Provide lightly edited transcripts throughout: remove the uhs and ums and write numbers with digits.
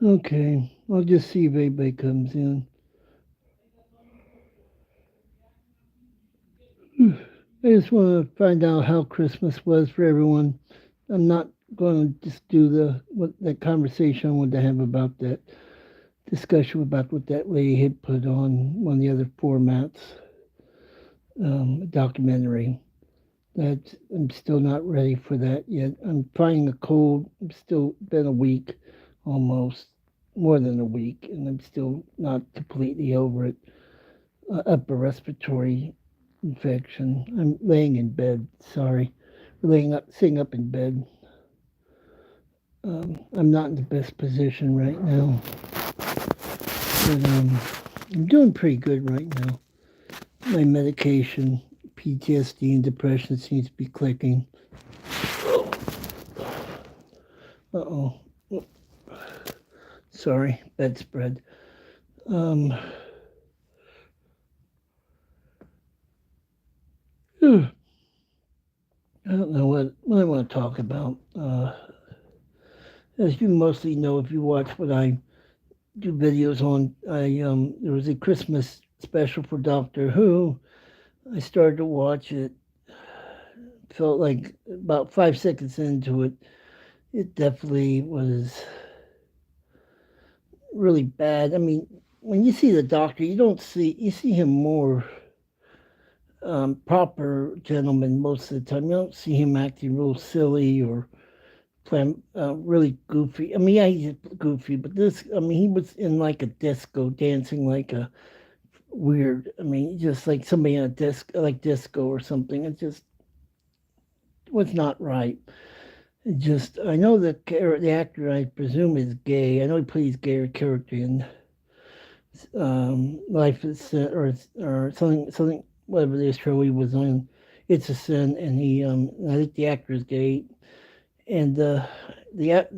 Okay, I'll just see if anybody comes in. I just want to find out how Christmas was for everyone. I'm not going to just do the what that conversation I wanted to have about that discussion about what that lady had put on one of the other formats, a documentary. That I'm still not ready for that yet. I'm fighting a cold. I'm still been a week, almost more than a week, and I'm still not completely over it. Upper respiratory infection. I'm laying in bed. Sorry, laying up, sitting up in bed. I'm not in the best position right now, but I'm doing pretty good right now. My medication, PTSD and depression seems to be clicking. Uh oh. Sorry, bedspread. Um, I don't know what I want to talk about. As you mostly know, if you watch what I do videos on, there was a Christmas special for Doctor Who. I started to watch it. Felt like about 5 seconds into it, it definitely was really bad. I mean, when you see the Doctor, you see him more proper gentleman most of the time. You don't see him acting real silly or playing really goofy. I mean, yeah, he's goofy, but I mean, he was in like a disco, dancing like a weird. I mean, just like somebody in a disco or something. It just was not right. It just, I know the actor, I presume, is gay. I know he plays gay character in Life is or something whatever the show he was on. It's a Sin, and I think the actor is gay, and the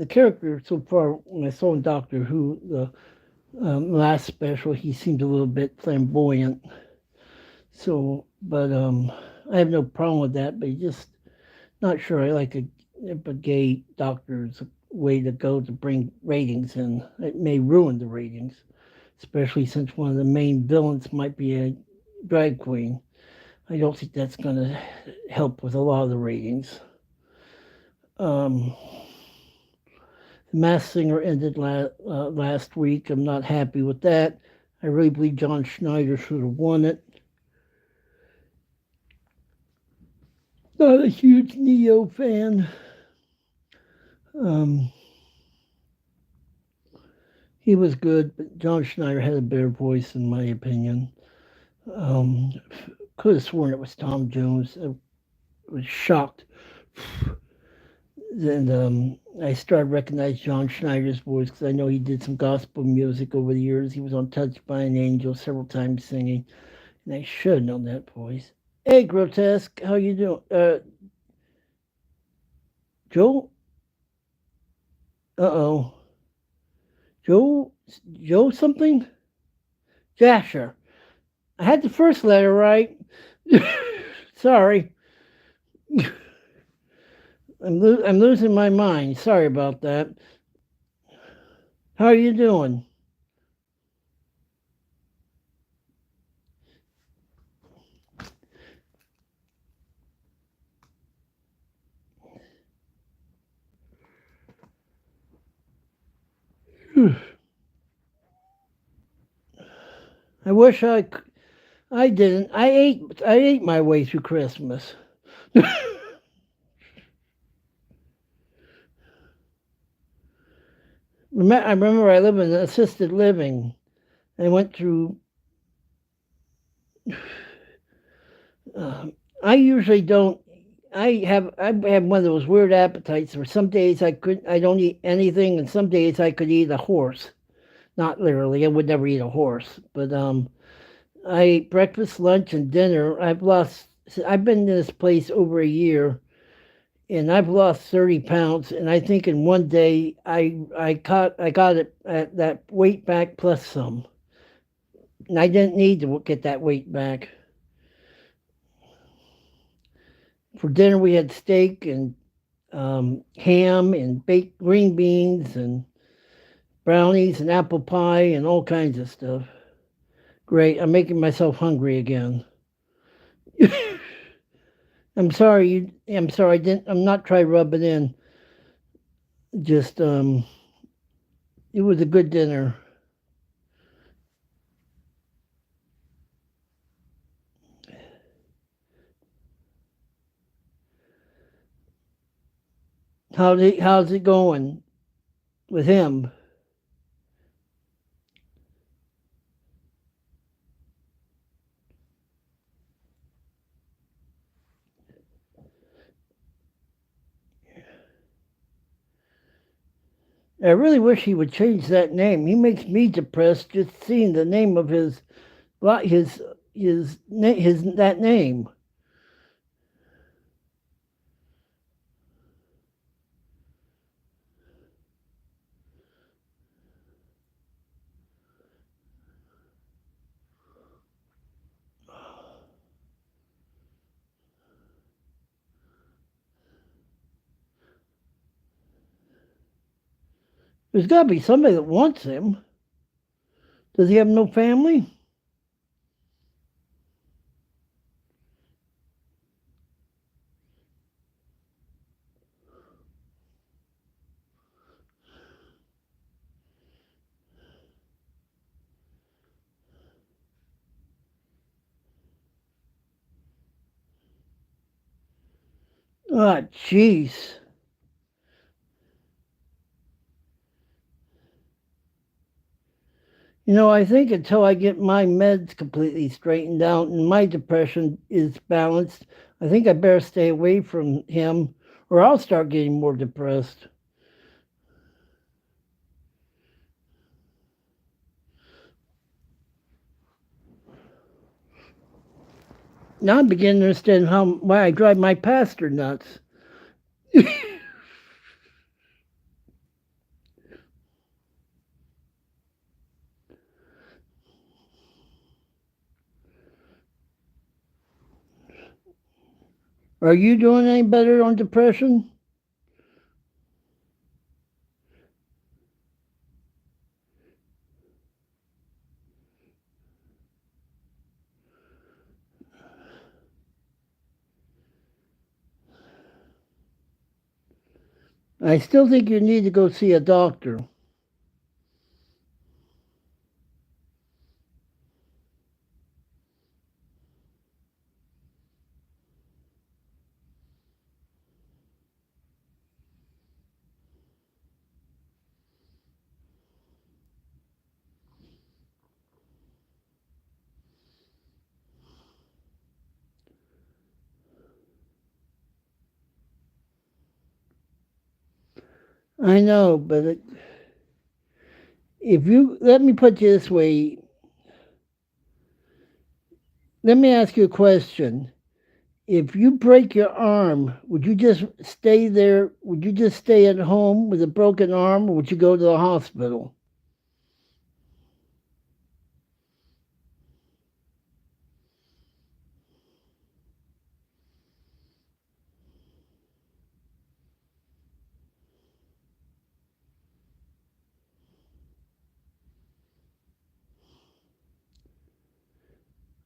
character so far when I saw in Doctor Who the last special, he seemed a little bit flamboyant. So, but I have no problem with that. But just not sure I like if a gay doctor is a way to go to bring ratings in. It may ruin the ratings, especially since one of the main villains might be a drag queen. I don't think that's going to help with a lot of the ratings. Um, the Masked Singer ended last week. I'm not happy with that. I really believe John Schneider should have won it. Not a huge Neo fan. Um, he was good, but John Schneider had a better voice, in my opinion. Um, could have sworn it was Tom Jones. I was shocked. Then I started recognizing John Schneider's voice because I know he did some gospel music over the years. He was on Touched by an Angel several times singing, and I should have known that voice. Hey, Grotesque, how you doing? Joe? Uh-oh. Joe? Joe something? Jasher. I had the first letter right. Sorry. I'm losing my mind. Sorry about that. How are you doing? I wish I didn't. I ate my way through Christmas. I remember I live in assisted living. I went through. Uh, I usually don't. I have one of those weird appetites where some days I don't eat anything, and some days I could eat a horse. Not literally. I would never eat a horse, but I ate breakfast, lunch, and dinner. I've been in this place over a year, and I've lost 30 pounds. And I think in one day I got it at that weight back plus some. And I didn't need to get that weight back. For dinner we had steak and ham and baked green beans and brownies and apple pie and all kinds of stuff. Great, I'm making myself hungry again. I'm sorry. I'm sorry. I didn't. I'm not trying to rub it in. Just it was a good dinner. How's it going with him? I really wish he would change that name. He makes me depressed just seeing the name of his his that name. There's got to be somebody that wants him. Does he have no family? Ah, jeez. I think until I get my meds completely straightened out and my depression is balanced, I think I better stay away from him or I'll start getting more depressed. Now I'm beginning to understand why I drive my pastor nuts. Are you doing any better on depression? I still think you need to go see a doctor. I know, but if you let me put you this way, let me ask you a question. If you break your arm, would you just stay there? Would you just stay at home with a broken arm, or would you go to the hospital?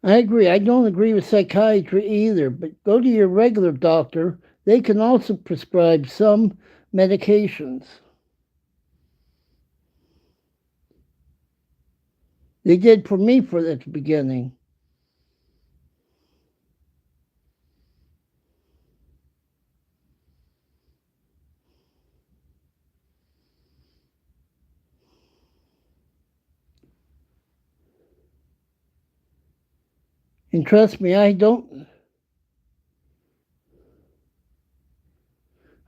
I agree. I don't agree with psychiatry either, but go to your regular doctor. They can also prescribe some medications. They did for me for at the beginning. And trust me, I don't.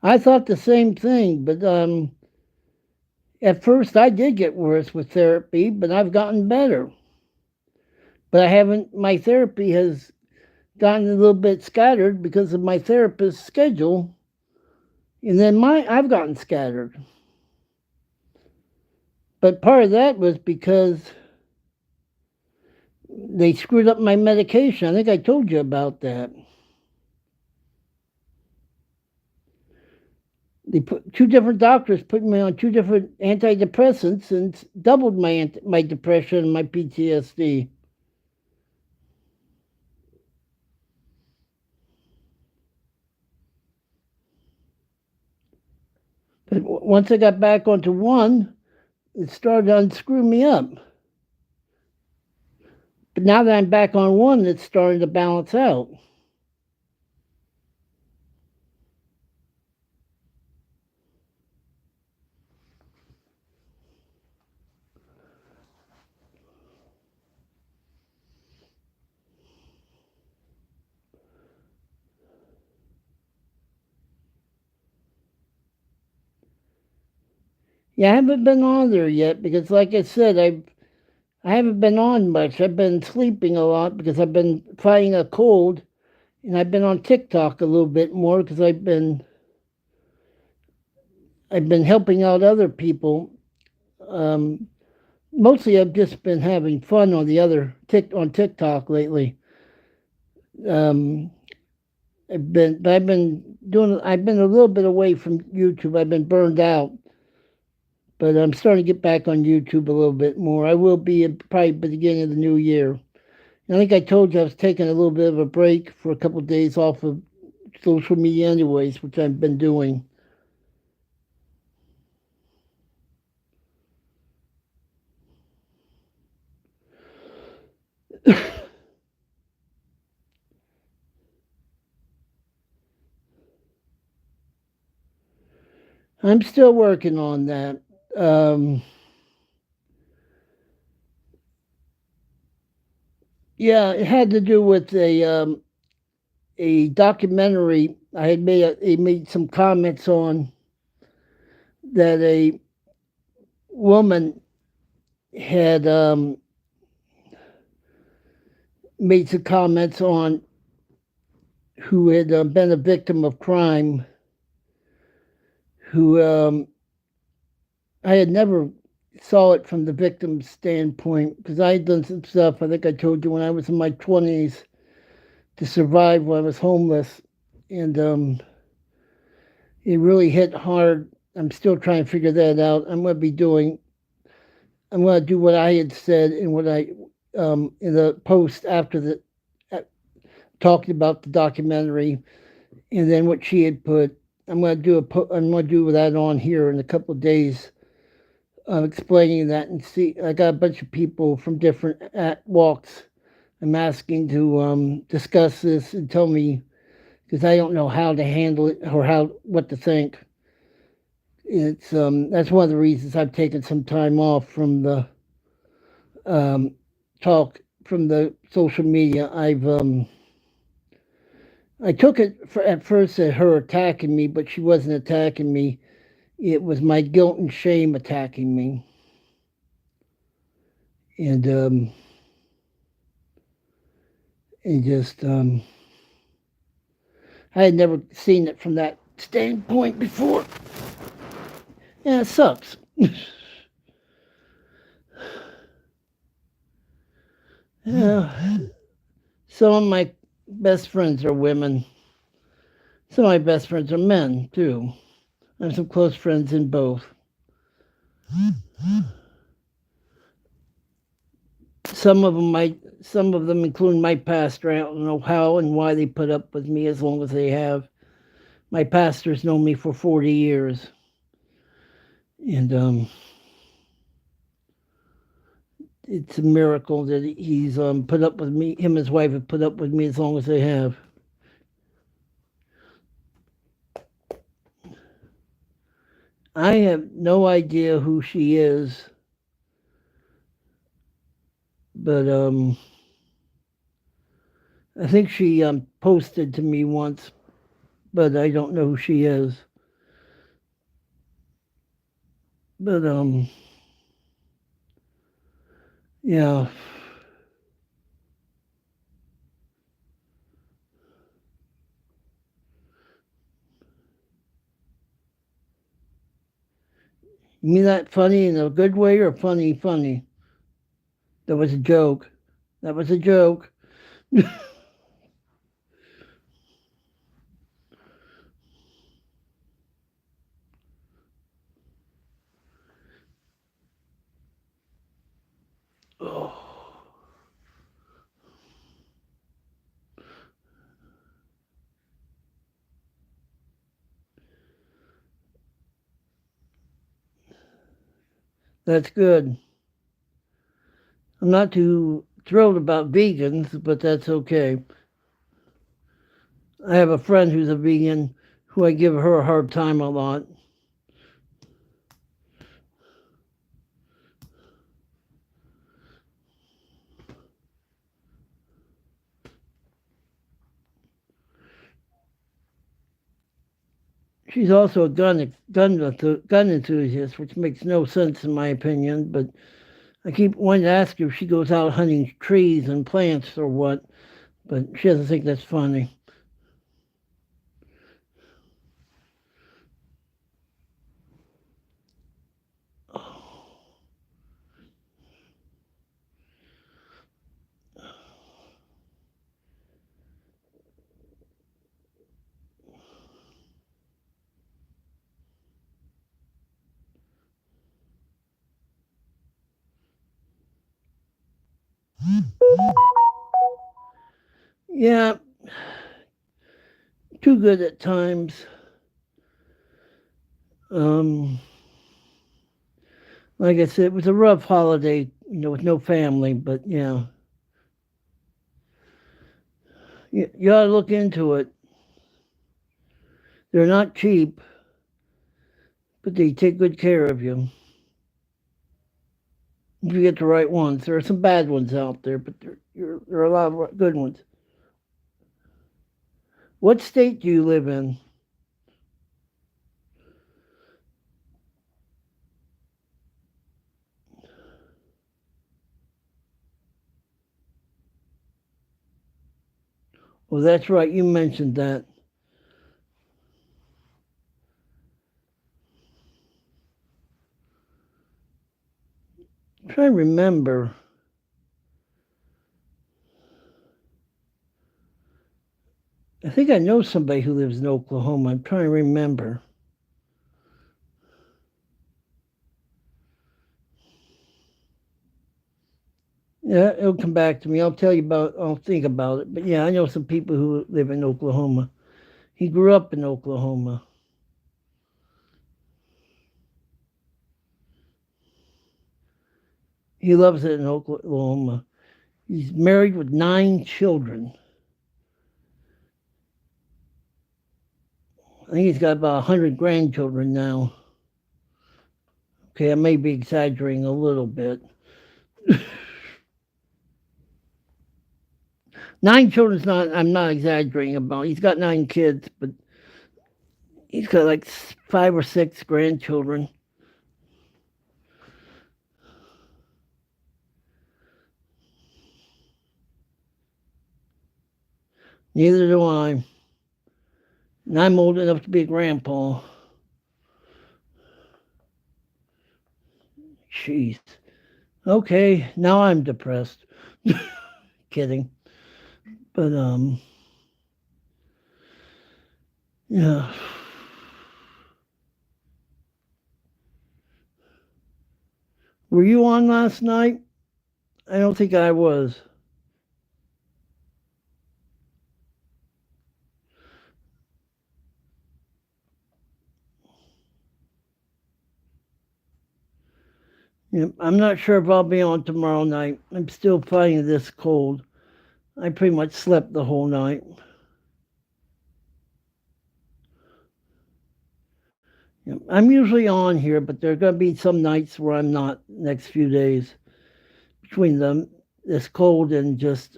I thought the same thing, but at first I did get worse with therapy, but I've gotten better. But I haven't. My therapy has gotten a little bit scattered because of my therapist's schedule, and then I've gotten scattered. But part of that was because they screwed up my medication. I think I told you about that. They put two different doctors put me on two different antidepressants and doubled my depression and my PTSD. But once I got back onto one, it started to unscrew me up. But now that I'm back on one, it's starting to balance out. Yeah, I haven't been on there yet because, like I said, I haven't been on much. I've been sleeping a lot because I've been fighting a cold, and I've been on TikTok a little bit more because I've been helping out other people. Um, Mostly, I've just been having fun on on TikTok lately. Um, I've been a little bit away from YouTube. I've been burned out, but I'm starting to get back on YouTube a little bit more. I will be probably at the beginning of the new year. I think I told you I was taking a little bit of a break for a couple of days off of social media, anyways, which I've been doing. I'm still working on that. Um, yeah, it had to do with a documentary I had made some comments on that a woman had made some comments on who had been a victim of crime. Who I had never saw it from the victim's standpoint because I had done some stuff. I think I told you when I was in my 20s to survive when I was homeless, and it really hit hard. I'm still trying to figure that out. I'm going to do what I had said and what I in the post after the uh, talking about the documentary, and then what she had put. I'm going to do that on here in a couple of days, explaining that and see. I got a bunch of people from different walks. I'm asking to discuss this and tell me because I don't know how to handle it or how what to think. It's That's one of the reasons I've taken some time off from the um, talk from the social media. I took it at first at her attacking me, but she wasn't attacking me. It was my guilt and shame attacking me, and just I had never seen it from that standpoint before. Yeah, it sucks. Yeah. Some of my best friends are women. Some of my best friends are men too. I have some close friends in both. Some of them, including my pastor, I don't know how and why they put up with me as long as they have. My pastor's known me for 40 years, and it's a miracle that he's put up with me. Him and his wife have put up with me as long as they have. I have no idea who she is, but I think she posted to me once, but I don't know who she is. But yeah. You mean that funny in a good way or funny funny? That was a joke. That was a joke. That's good. I'm not too thrilled about vegans, but that's okay. I have a friend who's a vegan who I give her a hard time a lot. She's also a gun enthusiast, which makes no sense in my opinion. But I keep wanting to ask her if she goes out hunting trees and plants or what, but she doesn't think that's funny. Yeah, too good at times. Um, like I said, it was a rough holiday, with no family. But yeah, you ought to look into it. They're not cheap, but they take good care of you if you get the right ones. There are some bad ones out there, but there are a lot of good ones. What state do you live in? Well, that's right. You mentioned that. I'm trying to remember. I think I know somebody who lives in Oklahoma. I'm trying to remember. Yeah, it'll come back to me. I'll tell you about. I'll think about it. But yeah, I know some people who live in Oklahoma. He grew up in Oklahoma. He loves it in Oklahoma. He's married with 9 children. I think he's got about 100 grandchildren now. Okay, I may be exaggerating a little bit. 9 children's not. I'm not exaggerating about. He's got 9 kids, but he's got like 5 or 6 grandchildren. Neither do I. And I'm old enough to be a grandpa. Jeez. Okay, now I'm depressed. Kidding. But yeah. Were you on last night? I don't think I was. Yeah, I'm not sure if I'll be on tomorrow night. I'm still fighting this cold. I pretty much slept the whole night. Yeah, I'm usually on here, but there are going to be some nights where I'm not next few days between them this cold and just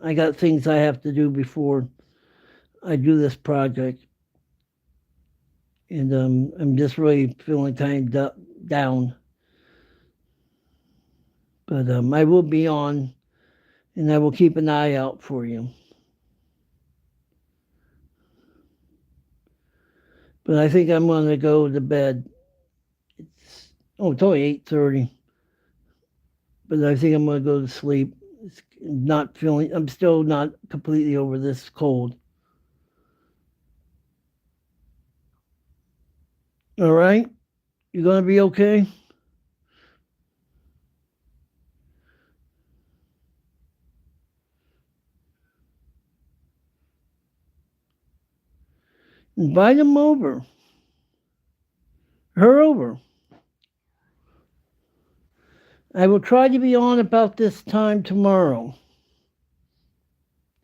I got things I have to do before I do this project, and I'm just really feeling kind of down. But I will be on, and I will keep an eye out for you. But I think I'm going to go to bed. It's only 8:30, but I think I'm going to go to sleep. It's not feeling. I'm still not completely over this cold. All right, you going to be okay? Invite him over. Her over. I will try to be on about this time tomorrow.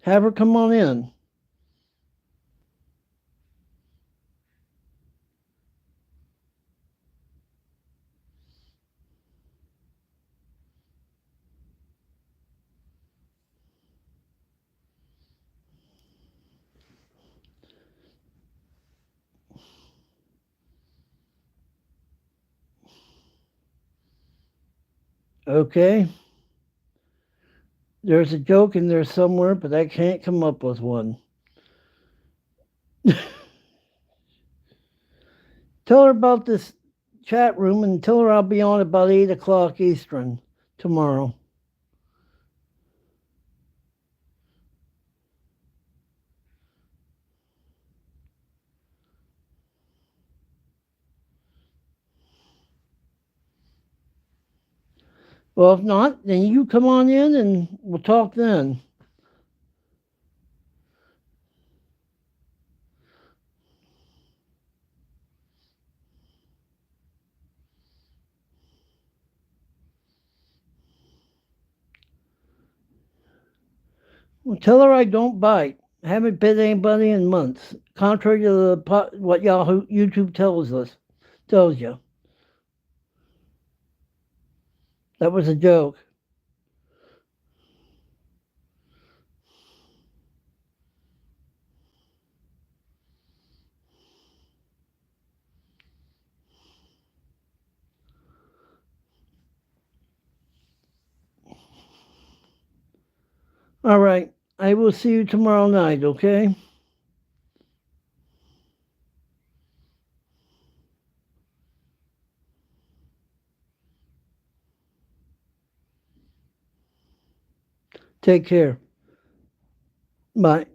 Have her come on in. Okay. There's a joke in there somewhere, but I can't come up with one. Tell her about this chat room and tell her I'll be on about 8 o'clock Eastern tomorrow. Well, if not, then you come on in and we'll talk then. Well, tell her I don't bite. I haven't bit anybody in months, contrary to what Yahoo YouTube tells you. That was a joke. All right. I will see you tomorrow night, okay? Take care. Bye.